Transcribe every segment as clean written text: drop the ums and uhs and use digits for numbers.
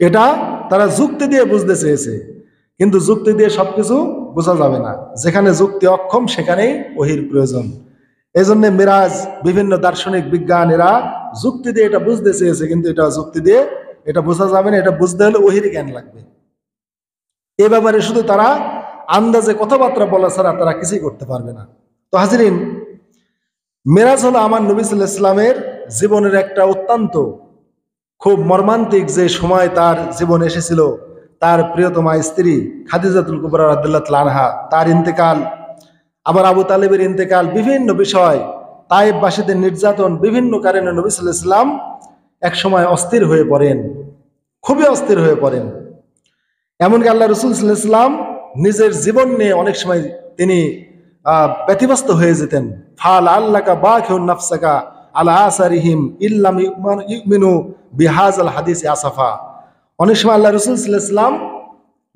এটা তারা যুক্তি দিয়ে বুঝতে চেয়েছে, কিন্তু যুক্তি দিয়ে সবকিছু বোঝা যাবে না। যেখানে যুক্তি অক্ষম সেখানেই ওহির প্রয়োজন। এই জন্য মিরাজ বিভিন্ন দার্শনিক বিজ্ঞানীরা যুক্তি দিয়ে এটা বুঝতে চেয়েছে, কিন্তু এটা যুক্তি দিয়ে এটা বোঝা যাবে না। এটা বুঝতে হলে ওহির জ্ঞান লাগবে। এ ব্যাপারে শুধু তারা আন্দাজে কথাবার্তা বলা ছাড়া তারা কিছুই করতে পারবে না। তো হাজিরিন, মিরাজ হলো আমার নবী সাল্লাল্লাহু আলাইহি ওয়াসাল্লামের জীবনের একটা অত্যন্ত খুব মর্মান্তিক যে সময় তার জীবনে এসেছিল। তার প্রিয়তমা স্ত্রী খাদিজাতুল কুবরা রাদিয়াল্লাহু তাআলা আনহা, তার ইন্তেকাল, আবার আবু তালেবের ইন্তেকাল, বিভিন্ন বিষয়, তায়েফবাসীদের নির্যাতন, বিভিন্ন কারণে নবী সাল্লাল্লাহু আলাইহি ওয়াসাল্লাম এক সময় অস্থির হয়ে পড়েন, খুবই অস্থির হয়ে পড়েন। এমনকি আল্লাহ রাসূল সাল্লাল্লাহু আলাইহি ওয়াসাল্লাম নিজের জীবন নিয়ে অনেক সময় তিনি ব্যতিব্যস্ত হয়ে যেতেন। ফাল আল্লাকা বাখিউন নাফসাকা আলা আসারিহিম ইল্লাম ইউমিনু বিহাযাল হাদিস আসাফা। অনেক সময় আল্লাহ রাসূল সাল্লাল্লাহু আলাইহি ওয়াসাল্লাম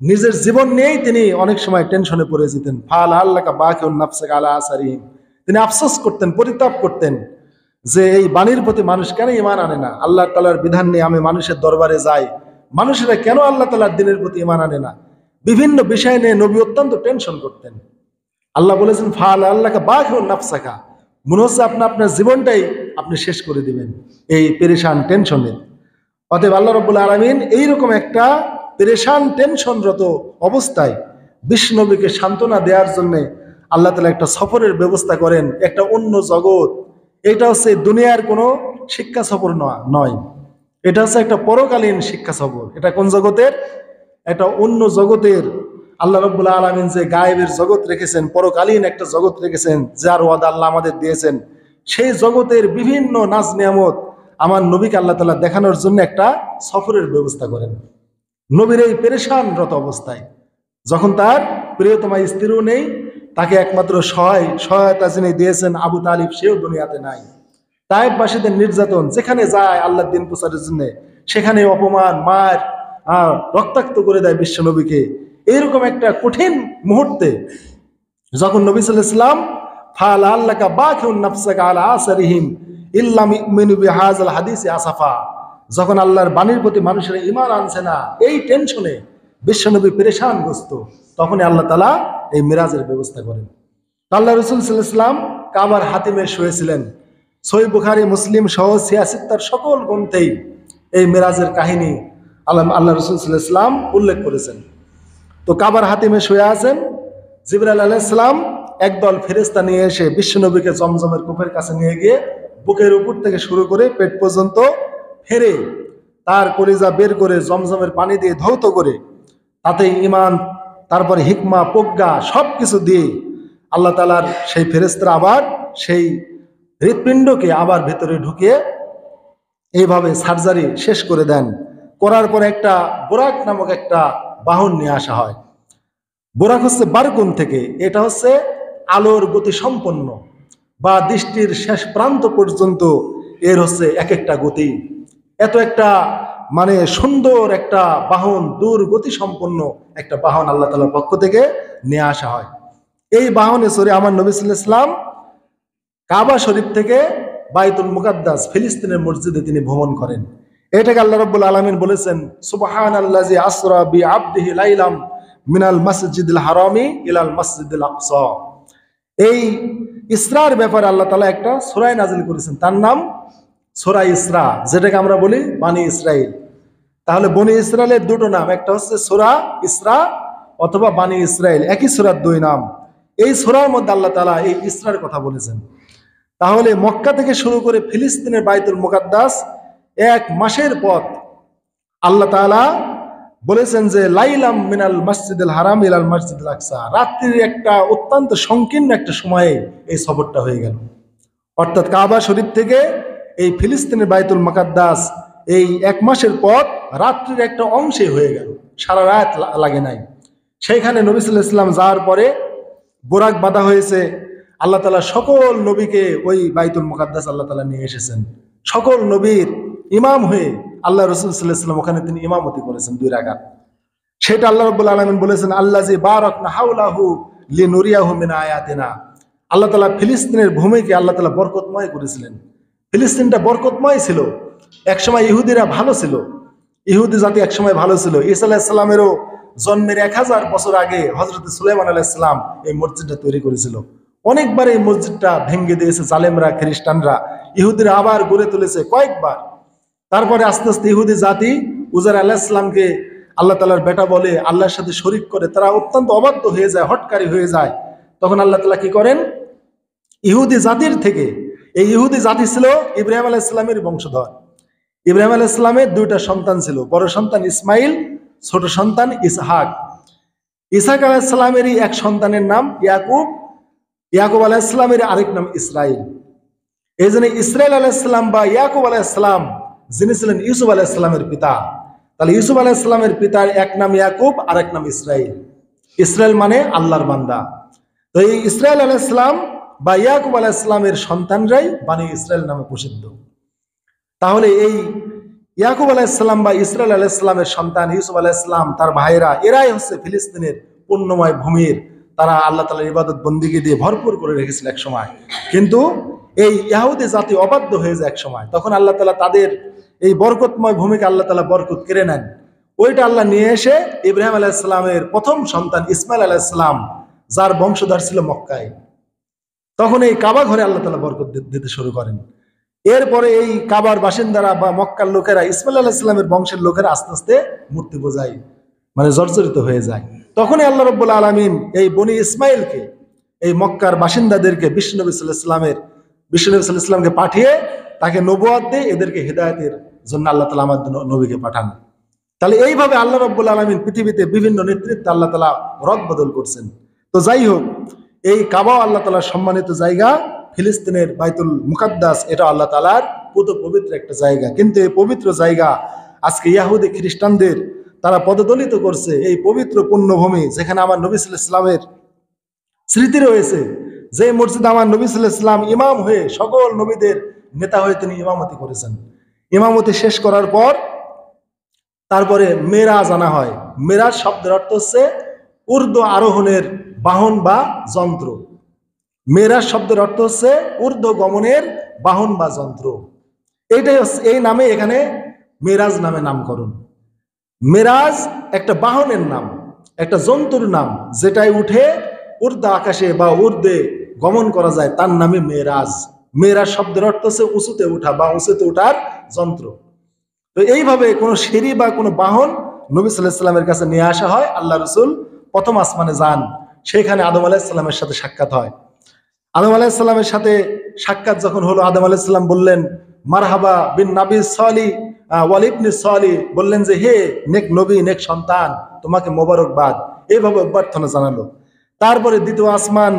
নিজের জীবন নিয়েই তিনি অনেক সময় টেনশনে পড়ে যেতেন। ফাল আল্লাকা বাখিউন নাফসাকা আলা আসারিহিম, তিনি আফসোস করতেন, পরিতাপ করতেন যে এই বাণীর প্রতি মানুষ কেন ঈমান আনে না। আল্লাহ তাআলার বিধান নিয়ে আমি মানুষের দরবারে যাই, মানুষেরা কেন আল্লাহ তাআলার দ্বীনের প্রতি ঈমান আনে না। বিভিন্ন বিষয় নিয়ে নবী অত্যন্ত টেনশন করতেন। আল্লাহ বলেছেন ফাল আল্লাহকে বাখিউন নাফসাকা, মনে হচ্ছে আপনার জীবনটাই আপনি শেষ করে দিবেন এই পেরেশান টেনশনে। অতএব আল্লাহ রাব্বুল আলামিন এইরকম একটা পেরেশান টেনশনরত অবস্থায় বিশ্বনবীকে সান্ত্বনা দেওয়ার জন্য আল্লাহ তাআলা একটা সফরের ব্যবস্থা করেন, একটা অন্য জগৎ। এটা হচ্ছে দুনিয়ার কোনো শিক্ষা সফর নয়, এটা হচ্ছে একটা পরকালীন শিক্ষা সফর। এটা কোন জগতের? এটা অন্য জগতের। আল্লাহ রাব্বুল আলামিন যে গায়েবের জগৎ রেখেছেন, পরকালীন একটা জগৎ রেখেছেন, যার ওয়াদা আল্লাহ আমাদের দিয়েছেন, সেই জগতের বিভিন্ন নাজ নিয়ামত আমার নবীকে আল্লাহ তাআলা দেখানোর জন্য একটা সফরের ব্যবস্থা করেন। নবীর এই পেরেশানরত অবস্থায়, যখন তার প্রিয়তমা স্ত্রীও নেই, তাকে একমাত্র সহায়তা যিনি দিয়েছেন আবু তালিব, সেও দুনিয়াতে নাই। তায়েফবাসীদের নির্যাতন, যেখানে যায় আল্লাহর দ্বীন প্রচারের জন্য সেখানে অপমান, মার, রক্তাক্ত করে দেয় বিশ্বনবীকে। এইরকম একটা কঠিন মুহূর্তে যখন নবী সাল্লাল্লাহু আলাইহি ওয়াসাল্লাম ফাল আল্লাকা বাখিউন নাফসাকা আলা আসারিহিম ইল্লাম ইউমিনু বিহাযাল হাদিসি আসাফা, যখন আল্লাহর বাণীর প্রতি মানুষের ঈমান আনছে না, এই টেনশনে বিশ্বনবী পেরেশানগ্রস্ত, তখনই আল্লাহ তাআলা এই মিরাজের ব্যবস্থা করেন। আল্লাহ রাসূল সাল্লাল্লাহু আলাইহি ওয়াসাল্লাম কাবার হাতিমে শুয়েছিলেন। সহিহ বুখারী, মুসলিম সহ সিয়াসিত্তার সকল গ্রন্থেই এই মিরাজের কাহিনী আল্লাহ রাসূল সাল্লাল্লাহু আলাইহি ওয়াসাল্লাম উল্লেখ করেছেন। তো কাবার হাতিমে শুয়ে আছেন, জিবরাইল আলাইহিস সালাম একদল ফেরেশতা নিয়ে এসে বিশ্বনবীকে জমজমের কূপের কাছে নিয়ে গিয়ে বুকের উপর থেকে শুরু করে পেট পর্যন্ত ফেরে তার কলিজা বের করে জমজমের পানি দিয়ে ধৌত করে, তাতে ঈমান, তারপরে হিকমা, প্রজ্ঞা সবকিছু দিয়ে আল্লাহ তাআলার সেই ফেরেশতারা আবার সেই হৃৎপিণ্ডকে আবার ভেতরে ঢুকিয়ে এইভাবে সার্জারি শেষ করে দেন। করার পরে একটা বোরাক নামক একটা বাহন নিয়ে আসা হয়। বোরাক হচ্ছে বারকুন থেকে, এটা হচ্ছে আলোর গতি সম্পন্ন, বা দৃষ্টির শেষ প্রান্ত পর্যন্ত এর হচ্ছে এক একটা গতি। এত একটা মানে সুন্দর একটা বাহন, দূর গতি সম্পন্ন একটা বাহন আল্লাহ তাআলার পক্ষ থেকে নিয়ে আসা হয়। এই বাহনে চড়ে আমার নবী সাল্লাল্লাহু আলাইহি ওয়াসাল্লাম কাবা শরীফ থেকে বাইতুল মুকাদ্দাস ফিলিস্তিনের মসজিদে তিনি ভ্রমণ করেন। এটাকে আল্লাহ রাব্বুল আলামিন বলেছেন সুবহানাল্লাযী আসরা বিআবদিহি লাইলাম মিনাল মাসজিদিল হারামি ইলাল মাসজিদিল আকসা। এই ইসরার ব্যাপারে আল্লাহ তাআলা একটা সূরা নাযিল করেছেন, তার নাম সূরা ইসরা, যেটাকে আমরা বলি বানি ইসরাইল। তাহলে বনি ইসরাইলের দুটো নাম, একটা হচ্ছে সূরা ইসরা অথবা বানি ইসরাইল, একই সূরার দুই নাম। এই সূরার মধ্যে আল্লাহ তাআলা এই ইসরার কথা বলেছেন। তাহলে মক্কা থেকে শুরু করে ফিলিস্তিনের বাইতুল মুকাদ্দাস 1 মাসের পথ আল্লাহ তাআলা বলেছেন যে লাইলাম মিনাল মসজিদুল হারাম ইলাল মসজিদুল আকসা, রাত্রির একটা অত্যন্ত সংকীর্ণ একটা সময়ে এই সফরটা হয়ে গেল। অর্থাৎ কাবা শরীফ থেকে এই ফিলিস্তিনের বাইতুল মুকাদ্দাস এই 1 মাসের পথ রাত্রির একটা অংশে হয়ে গেল, সারা রাত লাগে নাই। সেইখানে নবী সাল্লাল্লাহু আলাইহি ওয়াসাল্লাম যাওয়ার পরে বোরাক বাঁধা হয়েছে। আল্লাহ তাআলা সকল নবীকে ওই বাইতুল মুকাদ্দাস আল্লাহ তাআলা নিয়ে এসেছেন। সকল নবীর ইমাম হয়ে আল্লাহ রাসূল সাল্লাল্লাহু আলাইহি ওয়াসাল্লাম ওখানে তিনি ইমামতি করেছেন 2 রাকাত। সেটা আল্লাহ রাব্বুল আলামিন বলেছেন আল্লাযী বারাকনা হাওলাহু লিনুরিয়াহু মিন আয়াতিনা। আল্লাহ তাআলা ফিলিস্তিনের ভূমিকে আল্লাহ তাআলা বরকতময় করেছিলেন। ফিলিস্তিনটা বরকতময় ছিল। একসময় ইহুদিরা ভালো ছিল, ইহুদি জাতি একসময় ভালো ছিল। ঈসা আলাইহিস সালামেরও জন্মের 1000 বছর আগে হযরত সুলাইমান আলাইহিস সালাম এই মসজিদটা তৈরি করেছিল। অনেকবার এই মসজিদটা ভেঙে দিয়েছে জালেমরা, খ্রিস্টানরা। ইহুদিরা আবার গড়ে তুলেছে কয়েকবার। তারপরে আস্তে আস্তে ইহুদি জাতি উজাইর আলাইহিস সালামকে আল্লাহ তাআলার বেটা বলে, আল্লাহর সাথে শরীক করে, তারা অত্যন্ত অবাধ্য হয়ে যায়, হঠকারী হয়ে যায়। তখন আল্লাহ তাআলা কি করেন, ইহুদি জাতির থেকে, এই ইহুদি জাতি ছিল ইব্রাহিম আলাইহিস সালামের বংশধর। ইব্রাহিম আলাইহিস সালামের 2টা সন্তান ছিল, বড় সন্তান ইসমাইল, ছোট সন্তান ইসহাক। ইসহাক আলাইহিস সালামেরই এক সন্তানের নাম ইয়াকুব, ইয়াকুব আলাইহিস সালামের আরেক নাম ইসরাইল। এই জন্য ইসরাইল আলাইহিস সালাম বা ইয়াকুব আলাইহিস সালাম যিনি ছিলেন ইউসুফ আলাইহিস সালামের পিতা, তাহলে ইউসুফ আলাইহিস সালামের পিতার এক নাম ইয়াকুব আর এক নাম ইসরাইল। ইসরাইল মানে আল্লাহর বান্দা। তো এই ইসরাইল আলাইহিস সালাম বা ইয়াকুব আলাইহিস সালামের সন্তানরাই বনি ইসরাইল নামে প্রসিদ্ধ। তাহলে এই ইয়াকুব আলাইহিস সালাম বা ইসরাইল আলাইহিস সালামের সন্তান ইউসুফ আলাইহিস সালাম, তার ভাইরা, এরাই হচ্ছে ফিলিস্তিনের পুণ্যময় ভূমির, তারা আল্লাহ তাআলার ইবাদত বন্দিগি দিয়ে ভরপুর করে রেখেছিল এক সময়। কিন্তু এই ইহুদি জাতি অবাধ্য হয়ে যায় এক সময়, তখন আল্লাহ তাআলা তাদের এই বরকতময় ভূমিকে আল্লাহ তাআলা বরকত কেড়ে নেন। ওইটা আল্লাহ নিয়ে এসে ইব্রাহিম আলাইহিস সালামের প্রথম সন্তান ইসমাইল আলাইহিস সালাম, যার বংশধর ছিল মক্কায়, তখন এই কাবা ঘরে আল্লাহ তাআলা বরকত দিতে শুরু করেন। এরপরে এই কাবার বাসিন্দারা বা মক্কার লোকেরা, ইসমাইল আলাইহিস সালামের বংশের লোকেরা আস্তে আস্তে মূর্তি পূজায় মানে জর্জরিত হয়ে যায়। তখনই আল্লাহ রাব্বুল আলামিন এই বনি ইসমাইলকে, এই মক্কার বাসিন্দাদেরকে বিশ্বনবী সাল্লাল্লাহু আলাইহি ওয়াসাল্লামকে পাঠিয়ে তাকে নবুয়ত দিয়ে এদেরকে হিদায়াতের জন্য আল্লাহ তাআলা আমাদের নবীকে পাঠান। তাহলে এইভাবে আল্লাহ রাব্বুল আলামিন পৃথিবীতে বিভিন্ন নেতৃত্ব আল্লাহ তাআলা রদ বদল করছেন। তো যাই হোক, এই কাবা আল্লাহ তাআলার সম্মানিত জায়গা, ফিলিস্তিনের বাইতুল মুকাদ্দাস, এটা আল্লাহ তাআলার পুত পবিত্র একটা জায়গা। কিন্তু এই পবিত্র জায়গা আজকে ইহুদি খ্রিস্টানদের তারা পদদলিত করছে। এই পবিত্র পুণ্যভূমি যেখানে আমার নবী সাল্লাল্লাহু আলাইহি ওয়াসাল্লামের স্মৃতি রয়েছে, যে মসজিদ আমার নবী সাল্লাল্লাহু আলাইহি ওয়াসাল্লাম ইমাম হয়ে, সকল নবীদের নেতা হয়ে তিনি ইমামতি করেছেন। ইমামতি শেষ করার পর তারপরে মেরাজ আনা হয়। মেরাজ শব্দের অর্থ হচ্ছে ঊর্ধ্ব আরোহণের বাহন বা যন্ত্র। মেরাজ শব্দের অর্থ হচ্ছে ঊর্ধ্ব গমনের বাহন বা যন্ত্র। এইটাই হচ্ছে, এই নামে এখানে মেরাজ নামে নামকরণ। মেরাজ একটা বাহনের নাম, একটা জন্তুর নাম, যেটাই উঠে ঊর্ধ্ব আকাশে বা ঊর্ধ্বে গমন করা যায়, তার নামে মেরাজ। মেরাজ শব্দের অর্থ হচ্ছে উঁচুতে ওঠা বা উঁচুতে ওঠার যন্ত্র। তো এইভাবে কোনো সিঁড়ি বা কোনো বাহন নবী সাল্লাল্লাহু আলাইহি ওয়াসাল্লামের কাছে নিয়ে আসা হয়। আল্লাহ রাসূল প্রথম আসমানে যান, সেখানে আদম আলাইহিস সালামের সাথে সাক্ষাৎ হয়। আদম আলাইহিস সালামের সাথে সাক্ষাৎ যখন হলো, আদম আলাইহিস সালাম বললেন মারহাবা বিন নবী সালিহ ওয়াল ইবনে সালিহ, বললেন যে হে নেক নবী, নেক সন্তান, তোমাকে মোবারকবাদ, এইভাবে অভ্যর্থনা জানালো। তারপরে দ্বিতীয় আসমান,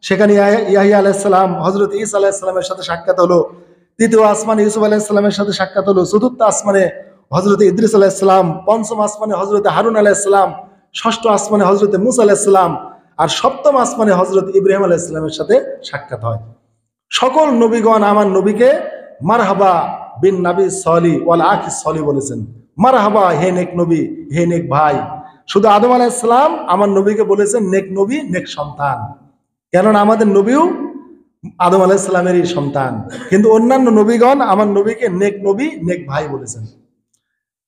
সেখানে ইয়াহইয়া আলাইহিস সালাম, হযরত ঈসা আলাইহিস সালামের সাথে সাক্ষাৎ হলো। তৃতীয় আসমানে ইউসুফ আলাইহিস সালামের সাথে সাক্ষাৎ হলো। চতুর্থ আসমানে হযরত ইদ্রিস আলাইহিস সালাম, পঞ্চম আসমানে হযরত হারুন আলাইহিস সালাম, ষষ্ঠ আসমানে হযরত মূসা আলাইহিস সালাম, আর সপ্তম আসমানে হযরত ইব্রাহিম আলাইহিস সালামের সাথে সাক্ষাৎ হয়। সকল নবীগণ আমার নবীকে মারহাবা বিন নবী সালিহ ওয়াল আখি সালিহ বলেছেন। মারহাবা, হে নেক নবী, হে নেক ভাই। শুধু আদম আলাইহিস সালাম আমার নবীকে বলেছেন নেক নবী, নেক সন্তান, কেননা আমাদের নবীও আদম আলাইহিস সালামেরই সন্তান। কিন্তু অন্যান্য নবীগণ আমার নবীকে নেক নবী, নেক ভাই বলেছেন।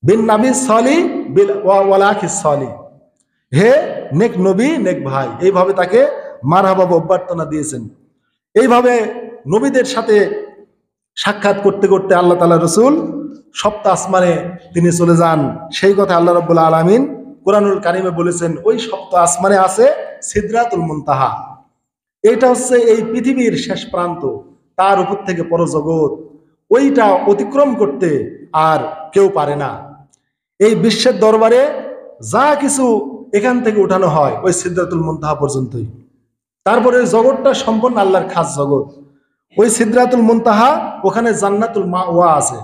বিন নবী সালিহ বিল ওয়াল আখি সালিহ, হে নেক নবী, নেক ভাই, এইভাবে তাকে মারহাবা অভ্যর্থনা দিয়েছেন। এইভাবে নবীদের সাথে সাক্ষাৎ করতে করতে আল্লাহ তাআলা রাসূল সপ্ত আসমানে তিনি চলে যান। সেই কথা আল্লাহ রাব্বুল আলামিন কোরআনুল কারীমে বলেছেন, ওই সপ্ত আসমানে আছে সিদরাতুল মুনতাহা। এটা হচ্ছে এই পৃথিবীর শেষ প্রান্ত, তার উপর থেকে পরজগৎ, ওইটা অতিক্রম করতে আর কেউ পারে না। এই বিশ্বের দরবারে যা কিছু এখান থেকে উঠানো হয় ওই সিদরাতুল মুনতাহা পর্যন্তই। তারপরে ওই জগৎটা সম্পূর্ণ আল্লাহর খাস জগৎ। ওই সিদরাতুল মুনতাহা, ওখানে জান্নাতুল মাওয়া আছে।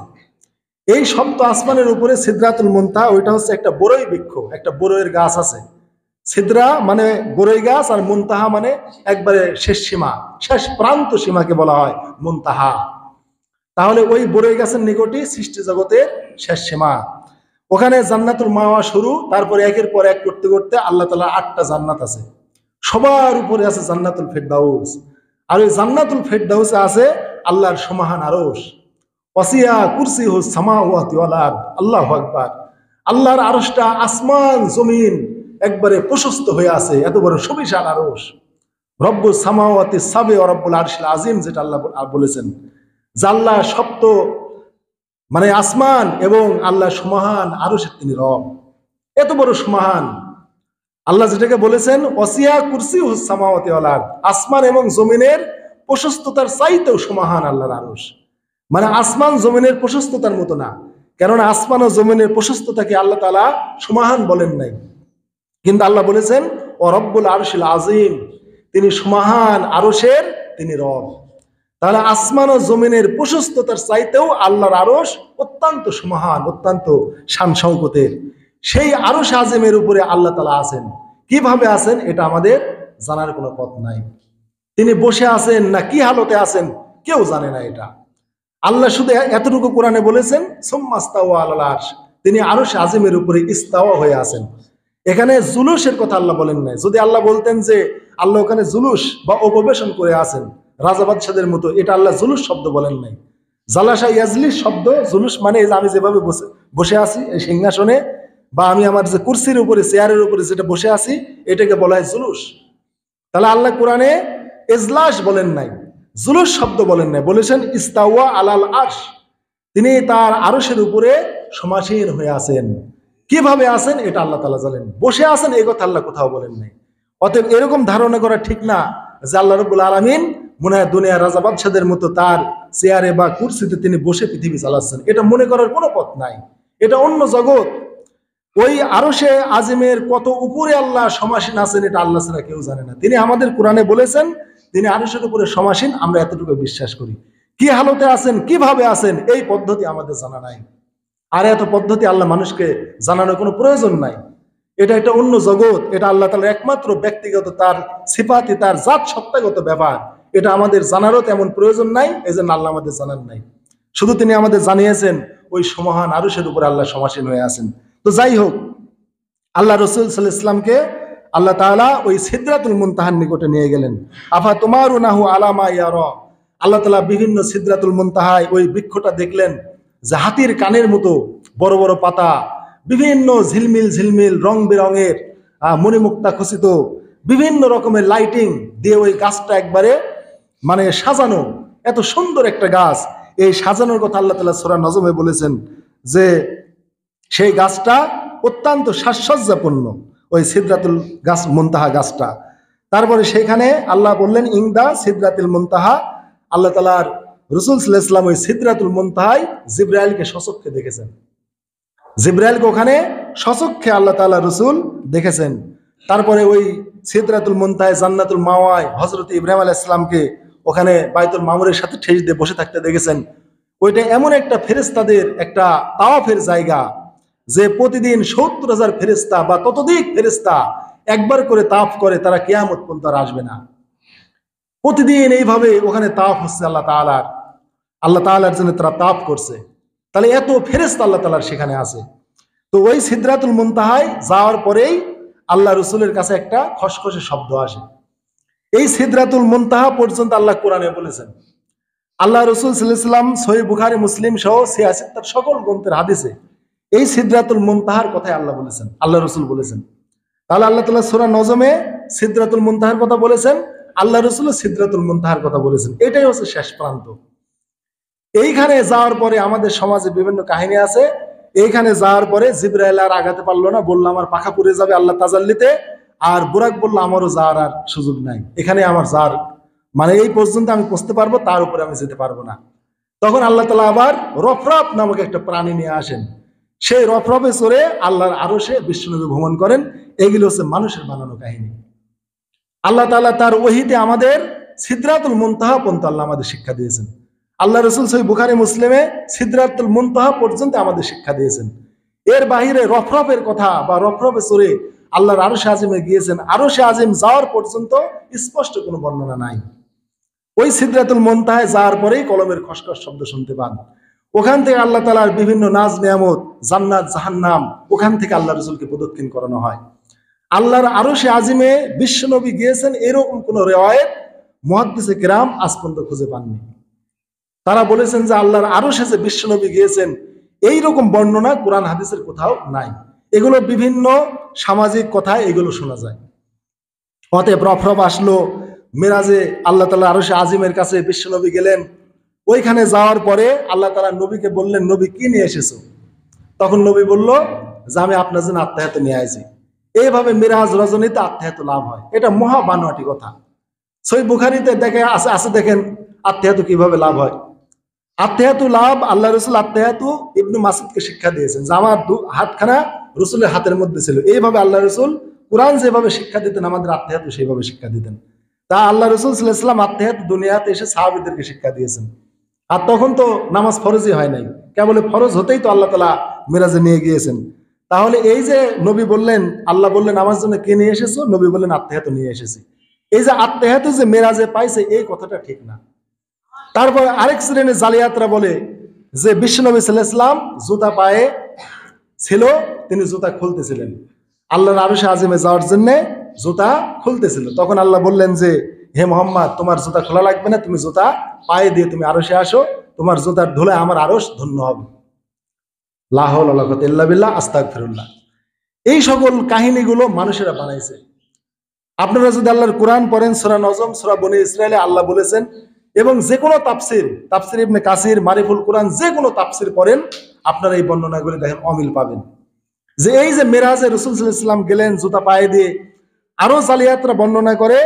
এই সপ্ত আসমানের উপরে সিদরাতুল মুনতাহা, ওইটা হচ্ছে একটা বড়ই বৃক্ষ, একটা বড়ইয়ের গাছ আছে। সিদরা মানে বড়ই গাছ, আর মুনতাহা মানে একবারে শেষ সীমা, শেষ প্রান্ত সীমাকে বলা হয় মুনতাহা। তাহলে ওই বড়ই গাছের নিকটই সৃষ্টি জগতের শেষ সীমা। ওখানে জান্নাতুল মাওয়া শুরু, তারপরে একের পর এক করতে করতে আল্লাহ তাআলা 8টা জান্নাত আছে। সবার উপরে আছে জান্নাতুল ফেরদাউস, আর ওই জান্নাতুল ফেরদাউসে আছে আল্লাহর সুমহান আরশ। ওয়াসিয়া কুরসিহু সামাওয়াতি ওয়াল আরদ। আল্লাহু আকবার। আল্লাহর আরশটা আসমান জমিন একবারে প্রশস্ত হয়ে আছে, এত বড় সুবিশাল আরশ। রব্বুস সামাওয়াতি সাবে ওয়া রব্বুল আরশিল আজিম, যেটা আল্লাহ বলেছেন যে আল্লাহ সপ্ত মানে আসমান এবং আল্লাহ সুমহান আরশের তিনি রব, এত বড় সুমহান। আল্লাহ যেটাকে বলেছেন ওয়াসিয়া কুরসিয়ুস সামাওয়াতি ওয়াল আরদ, আসমান এবং জমিনের প্রশস্ততার চাইতেও সুমহান আল্লাহর আরশ। মানে আসমান জমিনের প্রশস্ততার মতো না, কেননা আসমান ও জমিনের প্রশস্ততাকে আল্লাহ তাআলা সুমহান বলেন নাই, কিন্তু আল্লাহ বলেছেন ও রব্বুল আরশিল আজিম, তিনি সুমহান আরশের তিনি রব। তাহলে আসমান ও জমিনের প্রশস্ততার চাইতেও আল্লাহর আরশ অত্যন্ত সুমহান, অত্যন্ত শান শওকতের। সেই আরশ আজিমের উপরে আল্লাহ তাআলা আছেন। কিভাবে আছেন এটা আমাদের জানার কোনো পথ নাই। তিনি বসে আছেন না কি হালতে আছেন কেউ জানে না এটা। আল্লাহ শুধু এতটুকু কোরআনে বলেছেন সুম্মা ইস্তাওয়া আলাল আরশ, তিনি আরশ আজিমের উপরে ইস্তাওয়া হয়ে আছেন। এখানে জুলুসের কথা আল্লাহ বলেন নাই। যদি আল্লাহ বলতেন যে আল্লাহ ওখানে জুলুস বা উপবেশন করে আছেন রাজা বাদশাদের মতো, এটা আল্লাহ জুলুস শব্দ বলেন নাই। জালাসা ইয়াজলিস শব্দ, জুলুস মানে আমি যেভাবে বসে আছি এই সিংহাসনে, বা আমি আমার যে কুরসির উপরে চেয়ারের উপরে যেটা বসে আছি, এটাকে বলা হয় জুলুস। তাহলে আল্লাহ কোরআনে এজলাস বলেন নাই, জুলুস শব্দ বলেন নাই, বলেছেন ইস্তাওয়া আলাল আরশ, তিনি তার আরশের উপরে সমাসীন হয়ে আছেন। কিভাবে আছেন এটা আল্লাহ তাআলা জানেন। বসে আছেন এই কথা আল্লাহ কোথাও বলেন নাই। অতএব এরকম ধারণা করা ঠিক না যে আল্লাহ রাব্বুল আলামিন মনে হয় দুনিয়ার রাজা বাদশাদের মতো তার চেয়ারে বা কুরসিতে তিনি বসে পৃথিবী চালাচ্ছেন, এটা মনে করার কোনো পথ নাই। এটা অন্য জগৎ। ওই আরশে আজিমের কত উপরে আল্লাহ সমাসীন আছেন এটা আল্লাহ ছাড়া কেউ জানে না। তিনি আমাদের কোরআনে বলেছেন তিনি আরশের উপরে সমাসীন, আমরা এতটুকু বিশ্বাস করি। কি হালতে আছেন, কিভাবে আছেন, এই পদ্ধতি আমাদের জানা নাই। আর এত পদ্ধতি আল্লাহ মানুষকে জানানোর কোনো প্রয়োজন নাই। এটা একটা অন্য জগৎ, এটা আল্লাহ তাআলার একমাত্র ব্যক্তিগত তার সিফাতি, তার জাত সত্তাগত ব্যাপার। এটা আমাদের জানারও তেমন প্রয়োজন নাই, এজন্য আল্লাহ আমাদের জানান নাই। শুধু তিনি আমাদের জানিয়েছেন ওই সমহান আরশের উপরে আল্লাহ সমাসীন হয়ে আছেন। তো যাই হোক, আল্লাহ রাসূল সাল্লাল্লাহু আলাইহি ওয়াসাল্লামকে আল্লাহ তাআলা ওই সিদরাতুল মুনতাহার নিকটে নিয়ে গেলেন। আফা তুমারুনাহু আলা মা ইয়ারা, আল্লাহ তাআলা বিভিন্ন সিদরাতুল মুনতাহায় ওই বৃক্ষটা দেখলেন যে হাতির কানের মতো বড় বড় পাতা, বিভিন্ন ঝিলমিল ঝিলমিল রং বেরঙের মণিমুক্তা খচিত বিভিন্ন রকমের লাইটিং দিয়ে ওই গাছটা একবারে মানে সাজানো, এত সুন্দর একটা গাছ। এই সাজানোর কথা আল্লাহ তাআলা সূরা নজমে বলেছেন যে সেই গাছটা অত্যন্ত সাজসজ্জাপূর্ণ, ওই সিদরাতুল গাছ মুনতাহা গাছটা। তারপরে সেখানে আল্লাহ বললেন ইংদা সিদরাতুল মুনতাহা, আল্লাহ তাআলার রাসূল সাল্লাল্লাহু আলাইহি ওয়াসাল্লাম ওই সিদরাতুল মুনতাহায় জিবরাইলকে সচক্ষে দেখেছেন। জিবরাইলকে ওখানে সচক্ষে আল্লাহ তাআলা রাসূল দেখেছেন। তারপরে ওই সিদরাতুল মুনতাহায় জান্নাতুল মাওয়ায় হযরত ইব্রাহিম আলাইহিস সালামকে ওখানে বাইতুল মামুরের সাথে ঠেস দিয়ে বসে থাকতে দেখেছেন। ওইটা এমন একটা ফেরেশতাদের একটা তাওয়াফের জায়গা যে প্রতিদিন ৭০,০০০ ফেরেশতা বা ততোধিক ফেরেশতা একবার করে তাওয়াফ করে, তারা কিয়ামত পর্যন্ত আর আসবে না। প্রতিদিন এইভাবে ওখানে তাওয়াফ হচ্ছে আল্লাহ তাআলার জন্য তারা তাওয়াফ করছে। তাহলে এত ফেরেশতা আল্লাহ তাআলার সেখানে আছে। তো ওই সিদরাতুল মুনতাহায় যাওয়ার পরেই আল্লাহ রাসূলের কাছে একটা খসখসে শব্দ আসে। এই সিদরাতুল মুনতাহা পর্যন্ত আল্লাহ কোরআনে বলেছেন। আল্লাহ রাসূল সাল্লাল্লাহু আলাইহি ওয়াসাল্লাম সহিহ বুখারী মুসলিম সহ ৮৬ তার সকল গ্রন্থের হাদিসে এই সিদরাতুল মুনতাহার কথাই আল্লাহ বলেছেন, আল্লাহ রাসূল বলেছেন। তাহলে আল্লাহ তাআলা সূরা নজমে সিদরাতুল মুনতাহার কথা বলেছেন, আল্লাহ রাসূল সিদরাতুল মুনতাহার কথা বলেছেন। এটাই হচ্ছে শেষ প্রান্ত। এইখানে যাওয়ার পরে আমাদের সমাজে বিভিন্ন কাহিনী আছে। এইখানে যাওয়ার পরে জিবরাইল আর আগাতে পারলো না, বললো আমার পাখা পুড়ে যাবে আল্লাহ তাজাল্লিতে। আর বুরাক বললো আমারও যাওয়ার আর সুযোগ নাই, এখানে আমার যাওয়ার মানে এই পর্যন্ত আমি পৌঁছতে পারবো, তার উপরে আমি যেতে পারবো না। তখন আল্লাহ তাআলা আবার রফরাফ নামক একটা প্রাণী নিয়ে আসেন। সেই রফরফে চড়ে আল্লাহর আরশে বিশ্বনবী ভ্রমণ করেন। এগুলো হচ্ছে মানুষের বানানো কাহিনী। আল্লাহ তাআলা তার ওহীতে আমাদের সিদরাতুল মুনতাহা পর্যন্ত আল্লাহ আমাদের শিক্ষা দিয়েছেন। আল্লাহ রাসূল সহিহ বুখারী মুসলিমে সিদরাতুল মুনতাহা পর্যন্ত আমাদের শিক্ষা দিয়েছেন। এর বাহিরে রফরফের কথা বা রফরফে চড়ে আল্লাহর আরশে আজিমে গিয়েছেন, আরশে আজিম যাওয়ার পর্যন্ত স্পষ্ট কোনো বর্ণনা নাই। ওই সিদরাতুল মুনতাহায় যাওয়ার পরেই কলমের খসখস শব্দ শুনতে পান। ওখান থেকে আল্লাহ তাআলার বিভিন্ন নাজ নেয়ামত, জান্নাত জাহান্নাম, ওখান থেকে আল্লাহ রাসূলকে প্রদক্ষিণ করানো হয়। আল্লাহর আরশে আজিমে বিশ্বনবী গিয়েছেন এরকম কোন রিওয়ায়াত মুহাদ্দিসে কেরাম আজ পর্যন্ত খুঁজে পাননি। তারা বলেছেন যে আল্লাহর আরশে যে বিশ্বনবী গিয়েছেন এইরকম বর্ণনা কোরআন হাদিসের কোথাও নাই। এগুলো বিভিন্ন সামাজিক কথায় এগুলো শোনা যায়। অতএব রফরফ আসলো, মেরাজে আল্লাহ তাআলা আরশে আজিমের কাছে বিশ্বনবী গেলেন। ওইখানে যাওয়ার পরে আল্লাহ তাআলা নবীকে বললেন, নবী কি নিয়ে এসেছো? তখন নবী বলল যে আমি আপনার জন্য আত্মায়াত নিয়ে আসি। এইভাবে মিরাজ রজনীতে আত্মায়াত লাভ হয়। এটা মহা বানোয়াটি কথা। সহিহ বুখারীতে দেখে আছে দেখেন আত্মায়াত কিভাবে লাভ হয়। আত্মায়াতু লাভ, আল্লাহ রসুল আত্মায়াতু ইবনু মাসউদকে শিক্ষা দিয়েছেন যে আমার হাতখানা রসুলের হাতের মধ্যে ছিল। এইভাবে আল্লাহ রসুল কোরআন যেভাবে শিক্ষা দিতেন আমাদের আত্মায়াতু সেইভাবে শিক্ষা দিতেন। তা আল্লাহ রসুল সাল্লাল্লাহু আলাইহি ওয়াসাল্লাম আত্মায়াতু দুনিয়াতে এসে সাহাবীদেরকে শিক্ষা দিয়েছেন। আর তখন তো নামাজ ফরজই হয় নাই, কেবল ফরজ হতেই তো আল্লাহ তাআলা মিরাজে নিয়ে গিয়েছেন। তাহলে এই যে নবী বললেন, আল্লাহ বললেন আমার জন্য কে নিয়ে এসেছো? নবী বললেন আত্মায়াতু নিয়ে এসেছি। এই যে আত্মায়াতু যে মিরাজে পাইছে, এই কথাটা ঠিক না। তারপরে আরেক শ্রেণীর জালিয়াতরা বলে যে বিশ্বনবী সাল্লাল্লাহু আলাইহি ওয়াসাল্লাম জুতা পায়ে ছিল, তিনি জুতা খুলতেছিলেন। আল্লাহর আরশে আজিমে যাওয়ার জন্য জুতা খুলতেছিল। তখন আল্লাহ বললেন যে হে মুহাম্মদ, তোমার জুতা খোলা লাগবে না, তুমি জুতা পায়ে দিয়ে তুমি আরশে আসো, তোমার জুতার ধুলায় আমার আরশ ধন্য হবে। লা হাওলা ওয়ালা কুওয়াতা ইল্লা বিল্লাহ, আস্তাগফিরুল্লাহ। এই সকল কাহিনীগুলো মানুষেরা বানাইছে। আপনারা যদি আল্লাহর কোরআন পড়েন, সূরা নজম, সূরা বনী ইসরাইলে আল্লাহ বলেছেন, এবং যে কোনো তাফসির ইবনে কাসির, মারিফুল কোরআন, যে কোনো তাফসির পড়েন আপনারা এই বর্ণনাগুলি দেখেন অমিল পাবেন। যে এই যে মেরাজে রাসূল সাল্লাল্লাহু আলাইহি ওয়াসাল্লাম গেলেন জুতা পায়ে দিয়ে, আরো জালিয়াতরা বর্ণনা করে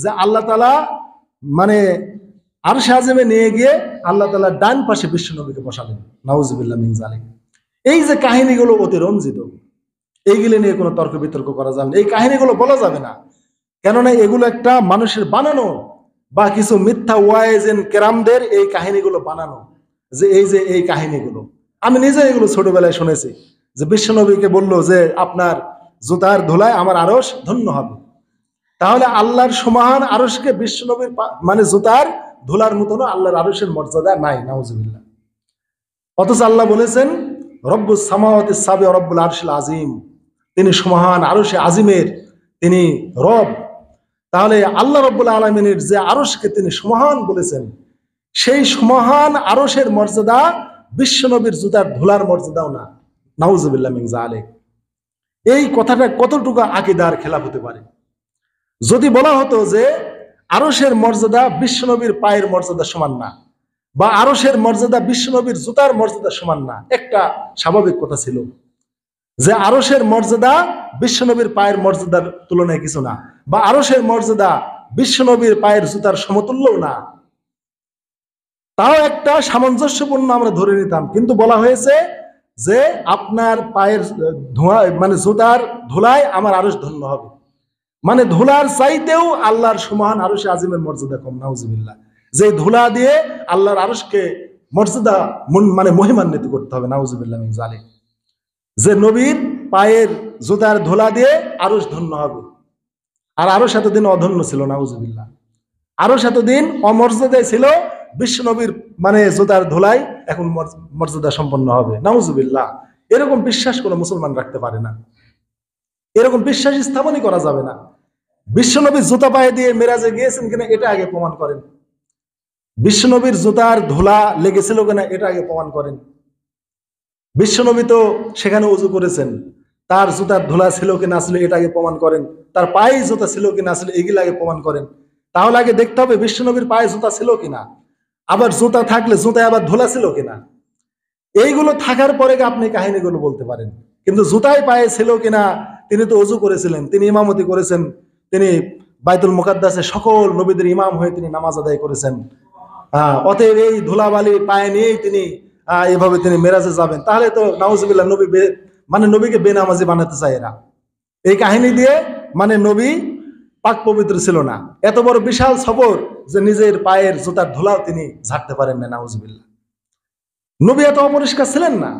যে আল্লাহ তাআলা মানে আরশে আজিমে নিয়ে গিয়ে আল্লাহ তাআলা ডান পাশে বিশ্বনবীকে বসালেন। নাউজুবিল্লাহ মিন যালিক। এই যে কাহিনীগুলো অতি রঞ্জিত, এইগুলো নিয়ে কোনো তর্ক বিতর্ক করা যাবে না, এই কাহিনীগুলো বলা যাবে না। কেননা এগুলো একটা মানুষের বানানো বা কিছু মিথ্যা ওয়াইজেন কেরামদের এই কাহিনীগুলো বানানো। যে এই কাহিনীগুলো আমি নিজে এগুলো ছোটবেলায় শুনেছি যে বিশ্বনবীকে বলল যে আপনার জুতার ধুলায় আমার আরশ ধন্য হবে। তাহলে আল্লাহর সমান আরশকে বিশ্বনবীর মানে জুতার ধুলার মতন আল্লাহর আরশের মর্যাদা নাই, নাউজুবিল্লাহ। অথচ আল্লাহ বলেছেন রব্বুস সামাওয়াতিস সাব'i ওয়া রব্বুল আরশিল আযীম, তিনি সুমহান আরশে আজিমের তিনি রব। তাহলে আল্লাহ রাব্বুল আলামিনের যে আরশকে তিনি সুমহান বলেছেন, সেই সুমহান আরশের মর্যাদা বিশ্বনবীর জুতার ধুলার মর্যাদাও না, নাউজুবিল্লাহ মিন যালিক। এই কথাটা কতটুকু আকীদার খেলাফ হতে পারে? যদি বলা হতো যে আরশের মর্যাদা বিশ্বনবীর পায়ের মর্যাদা সমান না, বা আরশের মর্যাদা বিশ্বনবীর জুতার মর্যাদা সমান না, একটা স্বাভাবিক কথা ছিল যে আরশের মর্যাদা বিশ্বনবীর পায়ের মর্যাদার তুলনায় কিছু না, বা আরশের মর্যাদা বিশ্বনবীর পায়ের জুতার সমতুল্যও না, তাও একটা সামঞ্জস্যপূর্ণ আমরা ধরে নিতাম। কিন্তু বলা হয়েছে যে আপনার পায়ের ধোঁয়া মানে জুতার ধুলায় আমার আরশ ধন্য হবে, মানে ধুলার চাইতেও আল্লাহর সুমহান আরশে আজিমের মর্যাদা কম, নাউজুবিল্লাহ। যে ধুলা দিয়ে আল্লাহর আরশকে মর্যাদা মানে মহিমান্বিত করতে হবে, নাউজুবিল্লাহ মিন যালিক। যে নবীর পায়ের জুতার ধুলা দিয়ে আরশ ধন্য হবে, আর আরশ এতদিন অধন্য ছিল, নাউজুবিল্লাহ। আরশ এতদিন অমর্যাদায় ছিল, বিশ্ব নবীর মানে জুতার ধুলাই এখন মর্যাদা সম্পন্ন হবে, নাউজুবিল্লাহ। এরকম বিশ্বাস কোনো মুসলমান রাখতে পারে না, এরকম বিশ্বাস স্থাপনই করা যাবে না। বিশ্বনবীর জুতা পায়ে দিয়ে মেরাজে গিয়েছেন কিনা এটা আগে প্রমাণ করেন, বিশ্বনবীর জুতার ধুলা লেগেছিল কিনা এটা আগে প্রমাণ করেন। বিশ্বনবী তো সেখানে ওযু করেছেন, তার জুতার ধুলা ছিল কিনা আসলে এটা আগে প্রমাণ করেন, তার পায়ে জুতা ছিল কিনা আসলে এগুলো আগে প্রমাণ করেন। তাহলে আগে দেখতে হবে বিশ্বনবীর পায়ে জুতা ছিল কিনা, আবার জুতা থাকলে জুতায় আবার ধুলা ছিল কিনা। এইগুলো থাকার পরে আপনি কাহিনীগুলো বলতে পারেন। কিন্তু জুতায় পায়ে ছিল কিনা, তিনি তো ওযু করেছিলেন, তিনি ইমামতি করেছেন, তিনি বাইতুল মুকাদ্দাসে সকল নবীদের ইমাম হয়ে তিনি নামাজ আদায় করেছেন। অতএব এই ধুলাবালি পায়ে নিয়েই তিনি এভাবে তিনি মেরাজে যাবেন। তাহলে তো নাউজুবিল্লাহ নবী মানে নবীকে বেনামাজি বানাতে চায় এরা। এই কাহিনী দিয়ে মানে নবী পাক পবিত্র ছিল না। এত বড় বিশাল সফর যে নিজের পায়ের জুতার ধুলাও তিনি ঝাড়তে পারেন না, নাউজুবিল্লাহ। নবী এত অপরিষ্কার ছিলেন না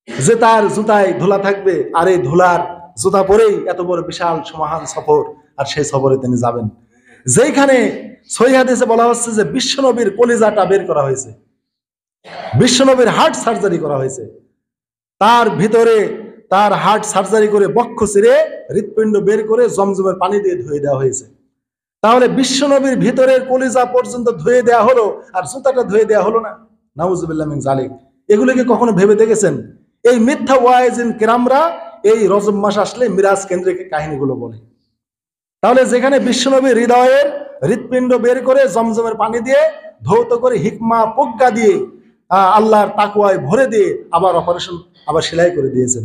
যে তার জুতায় ধুলা থাকবে, আর এই ধুলার জুতা পরেই এত বড় বিশাল সুমহান সফর, আর সেই সফরে তিনি যাবেন যেখানে সহিহ হাদিসে বলা হচ্ছে যে বিশ্বনবীর কলিজাটা বের করা হয়েছে, বিশ্বনবীর হার্ট সার্জারি করা হয়েছে, তার ভিতরে তার হার্ট সার্জারি করে বক্ষ ছিঁড়ে হৃৎপিণ্ড বের করে জমজমের পানি দিয়ে ধুয়ে দেওয়া হয়েছে। তাহলে বিশ্বনবীর ভিতরের কলিজা পর্যন্ত ধুয়ে দেওয়া হলো, আর জুতাটা ধুয়ে দেওয়া হলো না, নাউজুবিল্লাহ মিন যালিক। এগুলোকে কখনো ভেবে দেখেছেন? এই মিথ্যা ওয়াইজিন কেরামরা এই রজব মাস আসলে মিরাজ কেন্দ্রিক কাহিনীগুলো বলে। তাহলে যেখানে বিশ্বনবী হৃদয়ের হৃৎপিণ্ড বের করে জমজমের পানি দিয়ে ধৌত করে হিকমা প্রজ্ঞা দিয়ে আল্লাহর তাকওয়ায় ভরে দিয়ে আবার অপারেশন আবার সেলাই করে দিয়েছেন।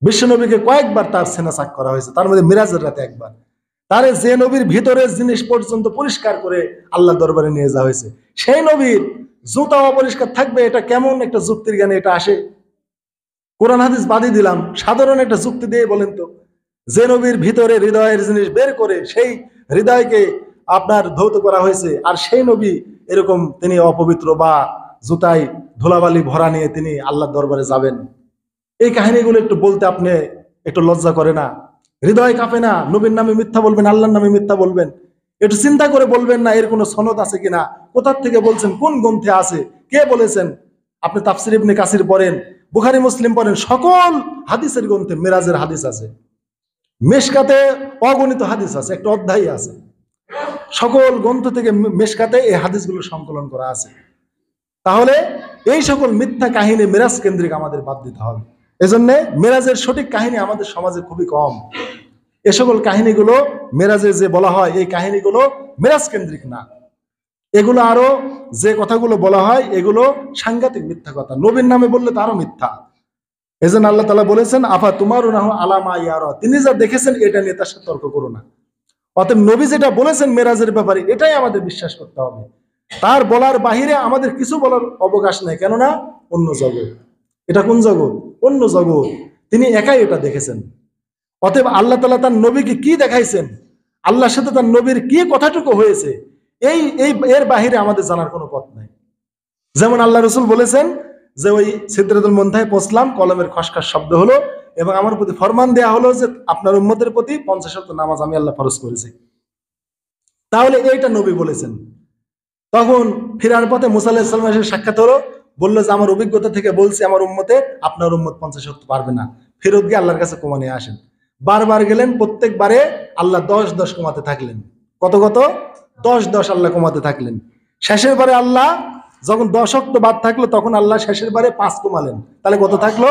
বিশ্বনবীকে কয়েকবার তার সেনাচাক করা হয়েছে, তার মধ্যে মিরাজের রাতে একবার। তারে যে নবীর ভিতরের জিনিস পর্যন্ত পরিষ্কার করে আল্লাহ দরবারে নিয়ে যাওয়া হয়েছে, সেই নবীর জুতা অপরিষ্কার থাকবে, এটা কেমন একটা যুক্তির জ্ঞানে এটা আসে? কোরআন হাদিস বাদই দিলাম, সাধারণ একটা যুক্তি দিয়ে বলেন তো, যে নবীর ভিতরে হৃদয়ের জিনিস বের করে সেই হৃদয়কে আপনার ধৌত করা হয়েছে, আর সেই নবী এরকম তিনি অপবিত্র বা জুতায় ধুলাবালি ভরা নিয়ে তিনি আল্লাহর দরবারে যাবেন? এই কাহিনীগুলো একটু বলতে আপনি একটু লজ্জা করে না? হৃদয় কাঁপে না? নবীর নামে মিথ্যা বলবেন, আল্লাহর নামে মিথ্যা বলবেন, একটু চিন্তা করে বলবেন না এর কোনো সনদ আছে কিনা, কোথার থেকে বলছেন, কোন গ্রন্থে আছে, কে বলেছেন? আপনি তাফসির ইবনে কাসির পড়েন, বুখারী মুসলিম পড়েন, সকল হাদিসের গ্রন্থে মেরাজের হাদিস আছে। মেশকাতে অগণিত হাদিস আছে, একটা অধ্যায় আছে, সকল গ্রন্থ থেকে মেশকাতে এই হাদিসগুলো সংকলন করা আছে। তাহলে এই সকল মিথ্যা কাহিনী মেরাজ কেন্দ্রিক আমাদের বাদ দিতে হবে। এজন্য মেরাজের সঠিক কাহিনী আমাদের সমাজে খুবই কম। এ সকল কাহিনীগুলো মেরাজে যে বলা হয়, এই কাহিনীগুলো মেরাজ কেন্দ্রিক না। এগুলো আরো যে কথাগুলো বলা হয় এগুলো সাংঘাতিক মিথ্যা কথা, নবীর নামে বললে তারও মিথ্যা। এজন্য আল্লাহ তাআলা বলেছেন, আফা তুমারুনাহু আলা মা ইয়ারা, তিনি যা দেখেছেন এটা নিয়ে তার সাথে তর্ক করো না। অতএব নবী যেটা বলেছেন মেরাজের ব্যাপারে এটাই আমাদের বিশ্বাস করতে হবে, তার বলার বাহিরে আমাদের কিছু বলার অবকাশ নেই। কেননা অন্য জগৎ, এটা কোন জগৎ? অন্য জগৎ, তিনি একাই এটা দেখেছেন। অতএব আল্লাহ তাআলা তার নবীকে কি দেখাইছেন, আল্লাহর সাথে তার নবীর কি কথাটুকু হয়েছে, এই এই এর বাহিরে আমাদের জানার কোনো পথ নাই। যেমন আল্লাহ রসুল বলেছেন যে ওই সিদরাতুল মুনতাহায় পৌঁছলাম, কলমের খসখস শব্দ হলো এবং আমার প্রতি ফরমান দেয়া হলো যে আপনার উম্মতের প্রতি 50 ওয়াক্ত নামাজ আমি আল্লাহ ফরজ করেছি। তাহলে এইটা নবী বলেছেন। তখন ফিরার পথে মুসা আলাইহিস সালামের সাথে সাক্ষাৎ হলো, বললো যে আমার অভিজ্ঞতা থেকে বলছি আমার উম্মতে, আপনার উম্মত 50 ওয়াক্ত পারবে না, ফেরত গিয়ে আল্লাহর কাছে ক্ষমা নিয়ে আসেন। বারবার গেলেন, প্রত্যেকবারে আল্লাহ 10 কমাতে থাকলেন। কত 10 আল্লাহ কমাতে থাকলেন। শেষের বারে আল্লাহ যখন 10 ওয়াক্ত বাদ থাকলো, তখন আল্লাহ শেষের বারে 5 কমালেন। তাহলে কত থাকলো?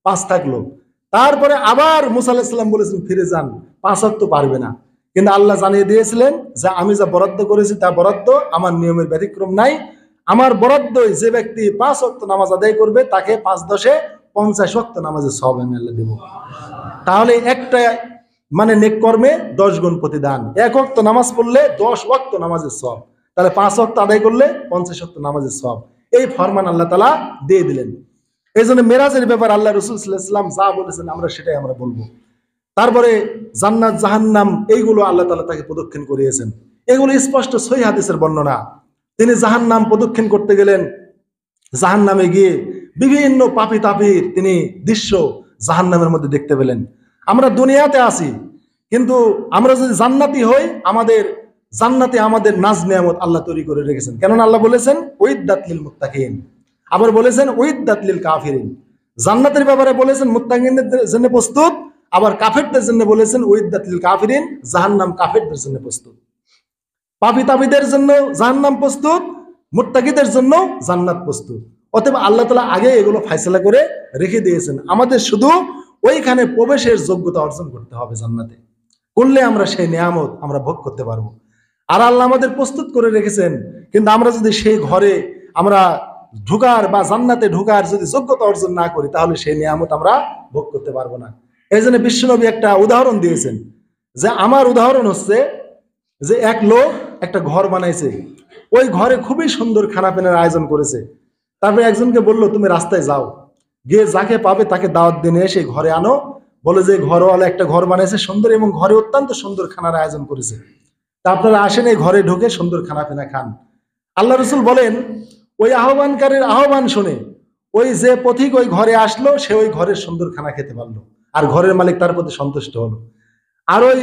5 থাকলো। তারপরে আবার মুসা আলাইহিস সালাম বলেছেন ফিরে যান, 5 ওয়াক্ত পারবে না। কিন্তু আল্লাহ জানিয়ে দিয়েছিলেন যে আমি যা বরাদ্দ করেছি তা বরাদ্দ, আমার নিয়মের ব্যতিক্রম নাই। আমার বরাদ্দই যে ব্যক্তি 5 ওয়াক্ত নামাজ আদায় করবে তাকে 5×10 50 ওয়াক্ত নামাজের সওয়াব আমি আল্লাহ দেব। তাহলে একটা মানে নেক কর্মে 10 গুণ প্রতিদান। 1 ওয়াক্ত নামাজ পড়লে 10 ওয়াক্ত নামাজের সওয়াব, তাহলে 5 ওয়াক্ত আদায় করলে 50 ওয়াক্ত নামাজের সওয়াব। এই ফরমান আল্লাহ তাআলা দিয়ে দিলেন। এই জন্য মেরাজের ব্যাপার আল্লাহ রাসূল সাল্লাল্লাহু আলাইহি ওয়াসাল্লাম যা বলেছেন আমরা সেটাই আমরা বলবো। তারপরে জান্নাত জাহান্নাম এইগুলো আল্লাহ তাআলা তাকে প্রদক্ষিণ করিয়েছেন, এগুলো স্পষ্ট সহিহ হাদিসের বর্ণনা। তিনি জাহান্নাম প্রদক্ষিণ করতে গেলেন, জাহান্নামে গিয়ে বিভিন্ন পাপী তাপির তিনি দৃশ্য জাহান্নামের মধ্যে দেখতে পেলেন। আমরা দুনিয়াতে আছি, কিন্তু আমরা যদি জান্নাতি হই, আমাদের জান্নাতে আমাদের নাজ নিয়ামত আল্লাহ তৈরি করে রেখেছেন। কেননা আল্লাহ বলেছেন উইদ্দাত লিল মুত্তাকিন, আবার বলেছেন উইদ্দাত লিল কাফিরিন। জান্নাতের ব্যাপারে বলেছেন মুত্তাকিনদের জন্য প্রস্তুত, আবার কাফেরদের জন্য বলেছেন উইদ্দাত লিল কাফিরিন, জাহান্নাম কাফেরদের জন্য প্রস্তুত। পাপী তাপীদের জন্য জাহান্নাম প্রস্তুত, মুত্তাকিদের জন্য জান্নাত প্রস্তুত। অতএব আল্লাহ তাআলা আগে এগুলো ফয়সালা করে রেখে দিয়েছেন, আমাদের শুধু ওইখানে প্রবেশের যোগ্যতা অর্জন করতে হবে। জান্নাতে করলে আমরা সেই নিয়ামত আমরা ভোগ করতে পারবো। আর আল্লাহ আমাদের প্রস্তুত করে রেখেছেন, কিন্তু আমরা যদি সেই ঘরে আমরা ঢুকার বা জান্নাতে ঢুকার যদি যোগ্যতা অর্জন না করি, তাহলে সেই নিয়ামত আমরা ভোগ করতে পারবো না। এই জন্য বিশ্বনবী একটা উদাহরণ দিয়েছেন, যে আমার উদাহরণ হচ্ছে যে এক লোক একটা ঘর বানাইছে, ওই ঘরে খুবই সুন্দর খানাপিনার আয়োজন করেছে। তারপরে একজনকে বললো তুমি রাস্তায় যাও, গিয়ে যাকে পাবে তাকে দাওয়াত দিয়ে এসে ঘরে আনো, বলে যে ঘরওয়ালা একটা ঘর বানাইছে সুন্দর এবং ঘরে অত্যন্ত সুন্দর খানার আয়োজন করেছে, তা আপনারা আসেন এই ঘরে ঢুকে সুন্দর খানাপিনা খান। আল্লাহ রসুল বলেন ওই আহ্বানকারীর আহ্বান শুনে ওই যে পথিক ওই ঘরে আসলো, সে ওই ঘরের সুন্দর খানা খেতে পারলো, আর ঘরের মালিক তার প্রতি সন্তুষ্ট হলো। আর ওই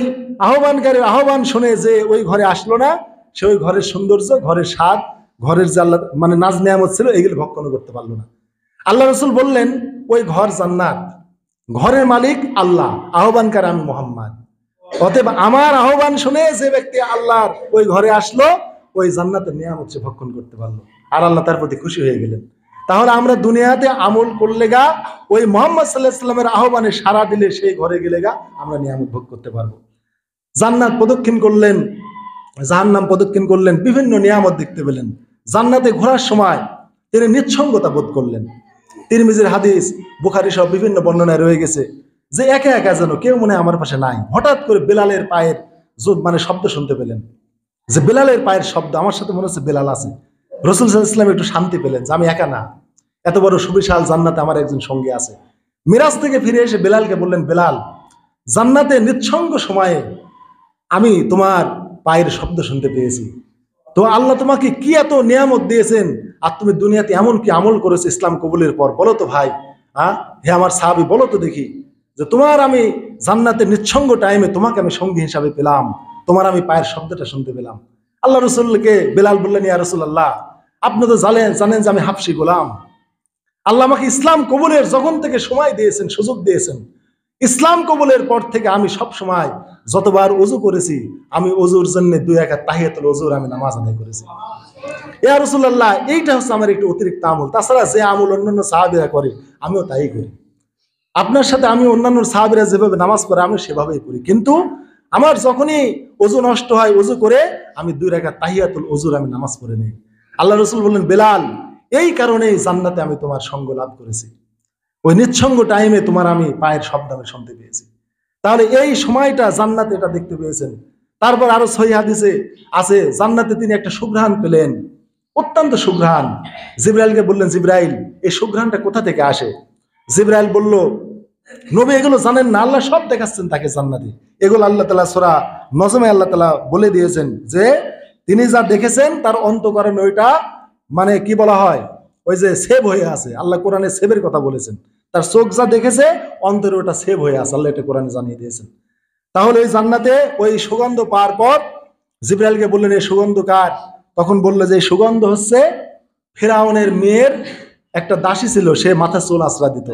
আহ্বানকারীর আহ্বান শুনে যে ওই ঘরে আসলো না, সে ওই ঘরের সৌন্দর্য, ঘরের স্বাদ, ঘরের যে আল্লাহ মানে নাজ নিয়ামত ছিল এগুলো ভক্ষণ করতে পারলো না। আল্লাহ রসুল বললেন ওই ঘর জান্নাত, ঘরের মালিক আল্লাহ, আহ্বানকার আমি মুহাম্মদ। অতএব আমার আহ্বান শুনে যে ব্যক্তি আল্লাহর ওই ঘরে আসলো, ওই জান্নাতের নিয়ামত সে ভক্ষণ করতে পারলো, আর আল্লাহ তার প্রতি খুশি হয়ে গেলেন। তাহলে আমরা দুনিয়াতে আমল করলে গা ওই মুহাম্মদ সাল্লাল্লাহু আলাইহি সাল্লামের আহ্বানে সাড়া দিলে সেই ঘরে গেলে গা আমরা নিয়ামত ভোগ করতে পারবো। জান্নাত প্রদক্ষিণ করলেন, জাহান্নাম প্রদক্ষিণ করলেন, বিভিন্ন নিয়ামত দেখতে পেলেন। জান্নাতে ঘোরার সময় তিনি নিঃসঙ্গতা বোধ করলেন। তিরমিজির হাদিস, বুখারী সহ বিভিন্ন বর্ণনায় রয়ে গেছে যে একা একা যেন কেউ মনে হয় আমার পাশে নাই। হঠাৎ করে বেলালের পায়ের মানে শব্দ শুনতে পেলেন, যে বেলালের পায়ের শব্দ, আমার সাথে মনে হচ্ছে বেলাল আছে। রাসূল সাল্লাল্লাহু আলাইহি ওয়াসাল্লাম একটু শান্তি পেলেন যে আমি একা না, এত বড় সুবিশাল জান্নাতে আমার একজন সঙ্গী আছে। মিরাজ থেকে ফিরে এসে বেলালকে বললেন, বেলাল, জান্নাতে নিঃসঙ্গ সময়ে আমি তোমার পায়ের শব্দ শুনতে পেয়েছি। তো আল্লাহ তোমাকে কি এত নিয়ামত দিয়েছেন, আর তুমি দুনিয়াতে এমন কি আমল করেছো ইসলাম কবুলের পর, বলো তো ভাই। হে আমার সাহাবী, বলো তো দেখি, যে তোমার আমি জান্নাতে নিঃসঙ্গ টাইমে তোমাকে আমি সঙ্গী হিসাবে পেলাম, তোমার আমি পায়ের শব্দটা শুনতে পেলাম। আল্লাহ রসুলকে বেলাল বললেন, ইয়া রাসূলুল্লাহ, আপনি তো জানেন যে আমি হাবশী গোলাম। আল্লাহ আমাকে ইসলাম কবুলের যখন থেকে সময় দিয়েছেন, সুযোগ দিয়েছেন, ইসলাম কবুলের পর থেকে আমি সব সময় যতবার ওযু করেছি, আমি ওযুর জন্য 2 রাকাত তাহিয়াতুল ওযুর আমি নামাজ আদায় করেছি। ইয়া রাসূলুল্লাহ, এইটা হচ্ছে আমার একটু অতিরিক্ত আমল। তাছাড়া যে আমল অন্যান্য সাহাবীরা করে আমিও তাই করি। আপনার সাথে আমি অন্যান্য সাহাবীরা যেভাবে নামাজ পড়ে আমি সেভাবেই করি, কিন্তু আমার যখনই ওযু নষ্ট হয়, ওযু করে আমি 2 রাকাত তাহিয়াতুল ওযুর আমি নামাজ পড়ে নেই। আল্লাহ রাসূল বললেন, বেলাল, এই কারণেই জান্নাতে আমি তোমার সঙ্গ লাভ করেছি। ওই নিঃসঙ্গ টাইমে তোমার আমি পায়ের শব্দ আমি শুনতে পেয়েছি। তাহলে এই সময়টা জান্নাতে এটা দেখতে পেয়েছেন। তারপর আরো সহিহ হাদিসে আছে, জান্নাতে তিনি একটা সুঘ্রাণ পেলেন, অত্যন্ত সুঘ্রাণ। জিবরাইলকে বললেন, জিবরাইল, এই সুঘ্রাণটা কোথা থেকে আসে? জিবরাইল বলল, নবী এগুলো জানেন না, আল্লাহ সব দেখাচ্ছেন তাকে জান্নাতে। এগুলো আল্লাহ তাআলা সূরা নজমে আল্লাহ তাআলা বলে দিয়েছেন যে তিনি যা দেখেছেন তার অন্তঃকরণে ওইটা মানে কি বলা হয়, ওই যে সেভ হয়ে আছে। আল্লাহ কোরআনে সেভের কথা বলেছেন, তার চোখ যা দেখেছে অন্তরে ওটা সেভ হয়ে আছে, আল্লাহ এটা কোরআনে জানিয়ে দিয়েছেন। তাহলে ওই জান্নাতে ওই সুগন্ধ পাওয়ার পর জিবরাইলকে বললেন, এই সুগন্ধ কার? তখন বললো যে এই সুগন্ধ হচ্ছে ফিরআউনের মেয়ের একটা দাসী ছিল, সে মাথা চুল আশ্রা দিত।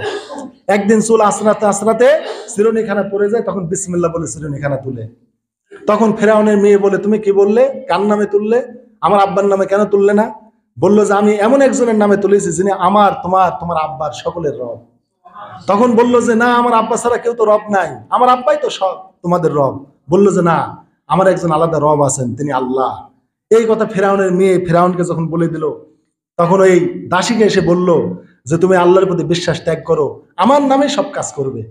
একদিন চুল আশ্রাতে আশ্রাতে চিরুনিখানা পড়ে যায়, তখন বিসমিল্লাহ বলে চিরুনিখানা তুলে। তখন ফিরআউনের মেয়ে বলে, তুমি কি বললে, কার নামে তুললে, আমার আব্বার নামে কেন তুললে না? বললো যে আমি এমন একজনের নামে তুলেছি যিনি আমার, তোমার আব্বার সকলের রব। তখন বললো যে না, আমার আব্বা ছাড়া কেউ তো রব নাই, আমার আব্বাই তো সব তোমাদের রব। বললো যে না, আমার একজন আলাদা রব আছেন, তিনি আল্লাহ। এই কথা ফিরআউনের মেয়ে ফিরআউনকে যখন বলে দিল, তখন ওই দাসীকে এসে বলল যে তুমি আল্লাহর প্রতি বিশ্বাস ত্যাগ করো, আমার নামে সব কাজ করবে,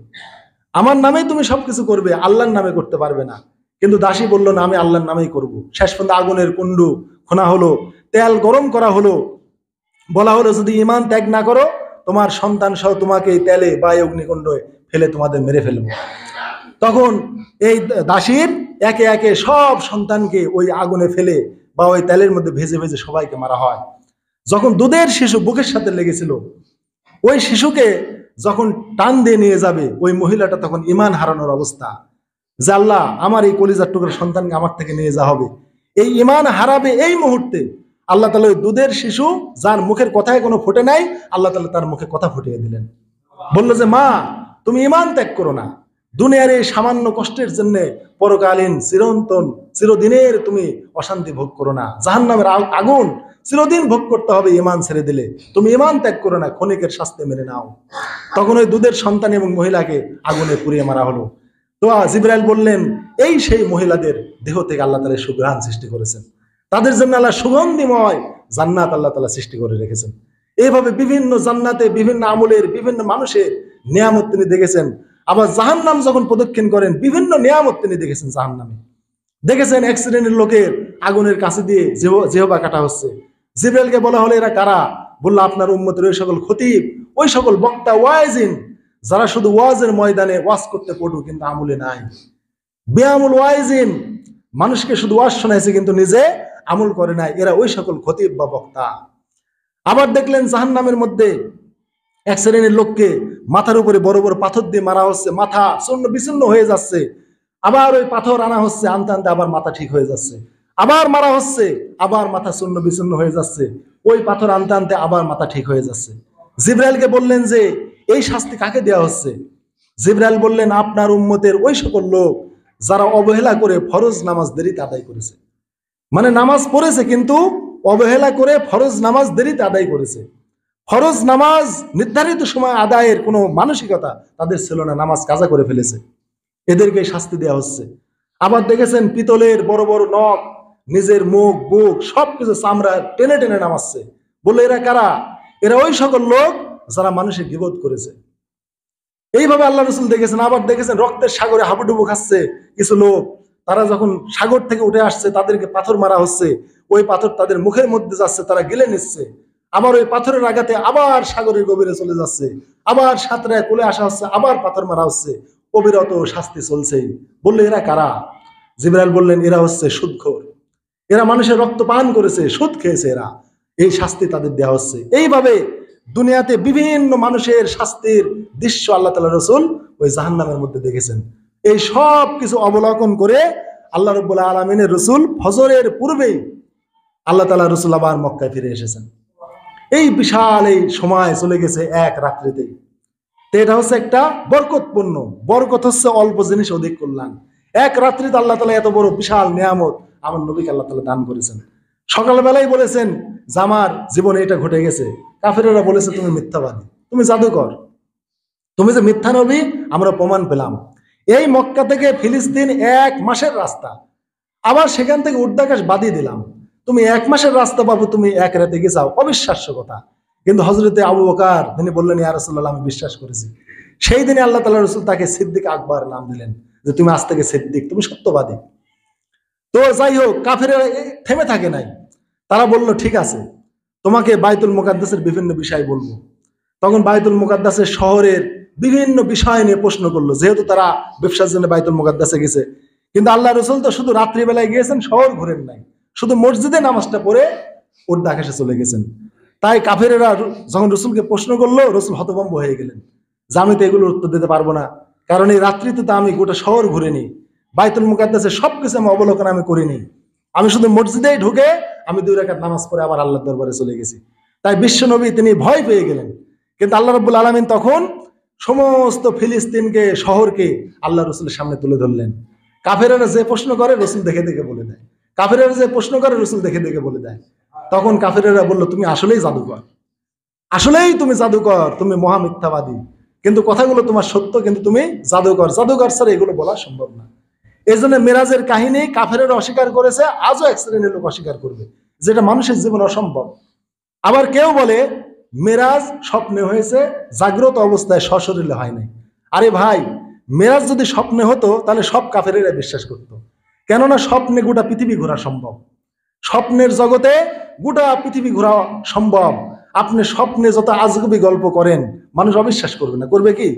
আমার নামে তুমি সবকিছু করবে, আল্লাহর নামে করতে পারবে না। কিন্তু দাসী বলল না, আমি আল্লাহর নামেই করব। শেষ পর্যন্ত আগুনের কুণ্ডু খোনা হলো, তেল গরম করা হলো, বলা হলো যদি ঈমান ত্যাগ না করো তোমার সন্তান সহ তোমাকে এই তেলে বা অগ্নিকুণ্ডে ফেলে তোমাদের মেরে ফেলবো। তখন এই দাসীর একে একে সব সন্তানকে ওই আগুনে ফেলে বা ওই তেলের মধ্যে ভেজে ভেজে সবাইকে মারা হয়। যখন দুধের শিশু বুকের সাথে লেগেছিল, ওই শিশুকে যখন টান দিয়ে নিয়ে যাবে, ওই মহিলাটা তখন ঈমান হারানোর অবস্থা, যে আল্লাহ আমার এই কলিজার টুকরা সন্তানকে আমার থেকে নিয়ে যাওয়া হবে। এই ঈমান হারাবে এই মুহূর্তে আল্লাহ তাআলা ওই দুধের শিশু যার মুখের কথায় কোনো ফুটে নাই, আল্লাহ তাআলা তার মুখে কথা ফুটিয়ে দিলেন। বললো যে মা, তুমি ঈমান ত্যাগ করো না, দুনিয়ার এই সামান্য কষ্টের জন্য পরকালীন চিরন্তন চিরদিনের তুমি অশান্তি ভোগ করো না, জাহান্নামের আগুন চিরদিন ভোগ করতে হবে ঈমান ছেড়ে দিলে, তুমি ঈমান ত্যাগ করো না, ক্ষণিকের শাস্তি মেনে নাও। তখন ওই দুধের সন্তান এবং মহিলাকে আগুনে পুড়িয়ে মারা হলো। তো জিবরাইল বললেন, এই সেই মহিলাদের দেহ থেকে আল্লাহ তাআলা সুঘ্রাণ সৃষ্টি করেছেন, তাদের জন্য আল্লাহ সুগন্ধিময় জান্নাত আল্লাহ তাআলা সৃষ্টি করে রেখেছেন। এইভাবে বিভিন্ন জান্নাতে বিভিন্ন আমলের বিভিন্ন মানুষের নিয়ামত তিনি দেখেছেন। আবার জাহান্নাম যখন প্রদক্ষিণ করেন, বিভিন্ন নিয়ামত তিনি দেখেছেন। জাহান্নামে দেখেছেন এক শ্রেণীর লোকের আগুনের কাছে দিয়ে জিহবা কাটা হচ্ছে। জিবরাইলকে বলা হলো, এরা কারা? বললো, আপনার উম্মতের ওই সকল খতিব, ওই সকল বক্তা, ওয়াইজিন, যারা শুধু ওয়াজের ময়দানে ওয়াজ করতে পড়ু কিন্তু আমলে নাই। বেআমুল ওয়াইজিন, মানুষকে শুধু ওয়াজ শোনাইছে কিন্তু নিজে আমল করে নাই, এরা ওই সকল খতিব বা বক্তা। আবার দেখলেন জাহান্নামের মধ্যে এক শ্রেণীর লোককে মাথার উপরে বড় বড় পাথর দিয়ে মারা হচ্ছে, মাথা চূর্ণ বিচূর্ণ হয়ে যাচ্ছে। আবার ওই পাথর আনা হচ্ছে, আনতে আনতে আবার মাথা ঠিক হয়ে যাচ্ছে, আবার মারা হচ্ছে, আবার মাথা চূর্ণ বিচূর্ণ হয়ে যাচ্ছে, ওই পাথর আনতে আনতে আবার মাথা ঠিক হয়ে যাচ্ছে। জিবরাইলকে বললেন যে এই শাস্তি কাকে দেওয়া হচ্ছে? জিবরাইল বললেন, আপনার উম্মতের ওই সকল লোক যারা অবহেলা করে ফরজ নামাজ দেরিতে আদায় করেছে। মানে নামাজ পড়েছে কিন্তু অবহেলা করে ফরজ নামাজ দেরিতে আদায় করেছে। ফরজ নামাজ নির্ধারিত সময় আদায়ের কোনো মানসিকতা তাদের ছিল না, নামাজ কাজা করে ফেলেছে, এদেরকে শাস্তি দেওয়া হচ্ছে। আবার দেখেছেন পিতলের বড় বড় নখ, নিজের মুখ বুক সবকিছু চামড়া টেনে টেনে নামাচ্ছে। বললো এরা কারা? এরা ওই সকল লোক যারা মানুষের গীবত করেছে। এইভাবে আল্লাহ রসুল দেখেছেন। আবার দেখেছেন রক্তের সাগরে হাবুডুবু খাচ্ছে কিছু লোক, তারা যখন সাগর থেকে উঠে আসছে তাদেরকে পাথর মারা হচ্ছে, ওই পাথর তাদের মুখের মধ্যে যাচ্ছে, তারা গিলে নিচ্ছে। আবার ওই পাথরের আঘাতে আবার সাগরের গভীরে চলে যাচ্ছে, আবার সাঁতরায় কোলে আসা হচ্ছে, আবার পাথর মারা হচ্ছে, অবিরত শাস্তি চলছেই। বললে এরা কারা? জিবরাইল বললেন এরা হচ্ছে সুদখোর, এরা মানুষের রক্ত পান করেছে, সুদ খেয়েছে, এরা, এই শাস্তি তাদের দেওয়া হচ্ছে। এইভাবে দুনিয়াতে বিভিন্ন মানুষের শাস্তির দৃশ্য আল্লাহ তাআলা রসুল ওই জাহান্নামের মধ্যে দেখেছেন। এই সব কিছু অবলোকন করে আল্লাহ রাব্বুল আলামিনের রসুল ফজরের পূর্বেই আল্লাহ তাআলা রসুল আবার মক্কায় ফিরে এসেছেন। এই বিশাল এই সময় চলে গেছে এক রাত্রিতেই। তো এটা হচ্ছে একটা বরকতপূর্ণ, বরকত হচ্ছে অল্প জিনিস অধিক কল্যাণ। এক রাত্রিতে আল্লাহ তাআলা এত বড় বিশাল নিয়ামত আমার নবীকে আল্লাহ তাআলা দান করেছেন। সকালবেলায় বলেছেন যে আমার জীবনে এটা ঘটে গেছে। কাফেরেরা বলেছে তুমি মিথ্যাবাদী, তুমি জাদুকর, তুমি যে মিথ্যা নবী আমরা প্রমাণ পেলাম। এই মক্কা থেকে ফিলিস্তিন 1 মাসের রাস্তা, আবার সেখান থেকে উর্দাকাশ বাদিয়ে দিলাম, তুমি 1 মাসের রাস্তা পাবো, তুমি 1 রাতে গেছাও, অবিশ্বাস্য কথা। কিন্তু হযরতে আবু বকর তিনি বললেন ইয়া রাসূলুল্লাহ আমি বিশ্বাস করেছি। সেই দিনে আল্লাহ তাআলা রাসূল তাকে সিদ্দিক আকবর নাম দিলেন, যে তুমি আজ থেকে সিদ্দিক, তুমি সত্যবাদী। তো যাই হোক, কাফেররা থেমে থাকে নাই, তারা বলল ঠিক আছে তোমাকে বাইতুল মুকাদ্দাসের বিভিন্ন বিষয় বলবো। তখন বাইতুল মুকাদ্দাসের শহরের বিভিন্ন বিষয় নিয়ে প্রশ্ন করলো, যেহেতু তারা ব্যবসার জন্য বাইতুল মুকাদ্দাসে গেছে। কিন্তু আল্লাহ রসুল তো শুধু রাত্রিবেলায় গিয়েছেন, শহর ঘুরেন নাই, শুধু মসজিদে নামাজটা পড়ে উর্দু আকাশে চলে গেছেন। তাই কাফেরেরা যখন রসুলকে প্রশ্ন করলো, রসুল হতভম্ব হয়ে গেলেন যে আমি তো এগুলোর উত্তর দিতে পারবো না, কারণ এই রাত্রিতে তো আমি গোটা শহর ঘুরিনি, বাইতুল মুকাদ্দাসের সবকিছু আমি অবলোকন আমি করিনি, আমি শুধু মসজিদেই ঢুকে আমি 2 রাকাত নামাজ পড়ে আবার আল্লাহর দরবারে চলে গেছি। তাই বিশ্ব নবী তিনি ভয় পেয়ে গেলেন। কিন্তু আল্লাহ রাব্বুল আলামিন তখন সমস্ত ফিলিস্তিনকে, শহরকে আল্লাহ রসুলের সামনে তুলে ধরলেন। কাফেরেরা যে প্রশ্ন করে রসুল দেখে দেখে বলে দেয়, কাফেরেরা যে প্রশ্ন করে রসুল দেখে দেখে বলে দেয়। তখন কাফেরেরা বলল তুমি আসলেই জাদুকর, আসলেই তুমি জাদুকর, তুমি মহা মিথ্যাবাদী, কিন্তু কথাগুলো তোমার সত্য, কিন্তু তুমি জাদুকর, জাদুকর ছাড়া এগুলো বলা সম্ভব না। এই জন্য মেরাজের কাহিনী কাফেরেরা অস্বীকার করেছে, আজও এক শ্রেণীর লোক অস্বীকার করবে, যেটা মানুষের জীবন অসম্ভব। আবার কেউ বলে মেরাজ স্বপ্নে হয়েছে, জাগ্রত অবস্থায় সশরীরে হয় নাই। আরে ভাই, মেরাজ যদি স্বপ্নে হতো তাহলে সব কাফেরেরা বিশ্বাস করত, কেননা স্বপ্নে গোটা পৃথিবী ঘোরা সম্ভব, স্বপ্নের জগতে গোটা পৃথিবী ঘোরা সম্ভব। আপনি স্বপ্নে যত আজগুবি গল্প করেন মানুষ অবিশ্বাস করবে না, করবে কি?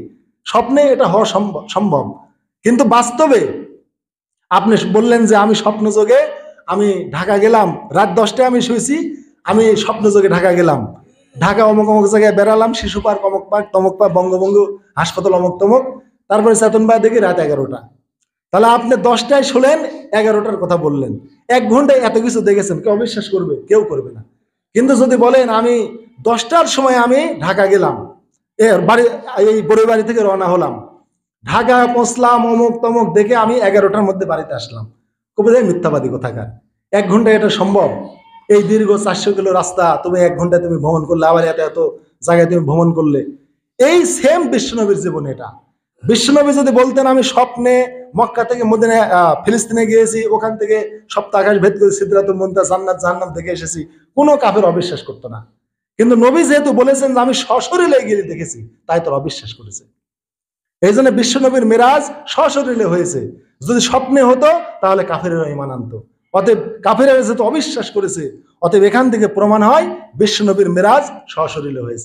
স্বপ্নে এটা হওয়া সম্ভব, কিন্তু বাস্তবে আপনি বললেন যে আমি স্বপ্ন যোগে আমি ঢাকা গেলাম, রাত 10টায় আমি শুয়েছি, আমি স্বপ্ন যোগে ঢাকা গেলাম, ঢাকা অমুক অমুক জায়গায় বেড়ালাম, শিশু পার্ক অমুক পার্ক তমুক পার্ক, বঙ্গবন্ধু হাসপাতাল অমুক তমুক, তারপরে চেতনবায় দেখি রাত 11টা। তাহলে আপনি 10টায় শুলেন, 11টার কথা বললেন, 1 ঘন্টায় এত কিছু দেখেছেন, কেউ অবিশ্বাস করবে? কেউ করবে না। কিন্তু যদি বলেন আমি 10টার সময় আমি ঢাকা গেলাম, এই বড়ই বাড়ি থেকে রওনা হলাম, ঢাকা পৌঁছলাম, অমুক তমুক দেখে আমি 11টার মধ্যে বাড়িতে আসলাম, কবে যায় মিথ্যাবাদী কোথাকার। 1 ঘন্টায় এটা সম্ভব? এই দীর্ঘ 400 কিলো রাস্তা তুমি 1 ঘন্টায় তুমি ভ্রমণ করলে, আবার এত এত জায়গায় তুমি ভ্রমণ করলে। এই সেম বিশ্বনবীর জীবন এটা। বিশ্বনবী যদি বলতেন আমি স্বপ্নে মক্কা থেকে মদিনা ফিলিস্তিনে গিয়েছি, ওখান থেকে সপ্তাহ আকাশ ভেদ করে সিদরাতুল মুনতাহা জান্নাত জাহান্নাম দেখে এসেছি, কোনো কাফের অবিশ্বাস করতো না। কিন্তু নবী যেহেতু বলেছেন যে আমি সশরীরে গিয়ে দেখেছি, তাই তোর অবিশ্বাস করেছে। এই জন্য বিশ্বনবীর মেরাজ সশরীরে হয়েছে। যদি স্বপ্নে হতো তাহলে কাফেরেরা ঈমান আনতো। অতএব কাফেরেরা যেহেতু অবিশ্বাস করেছে, অতএব এখান থেকে প্রমাণ হয় বিশ্বনবীর মেরাজ সশরীরে হয়েছে।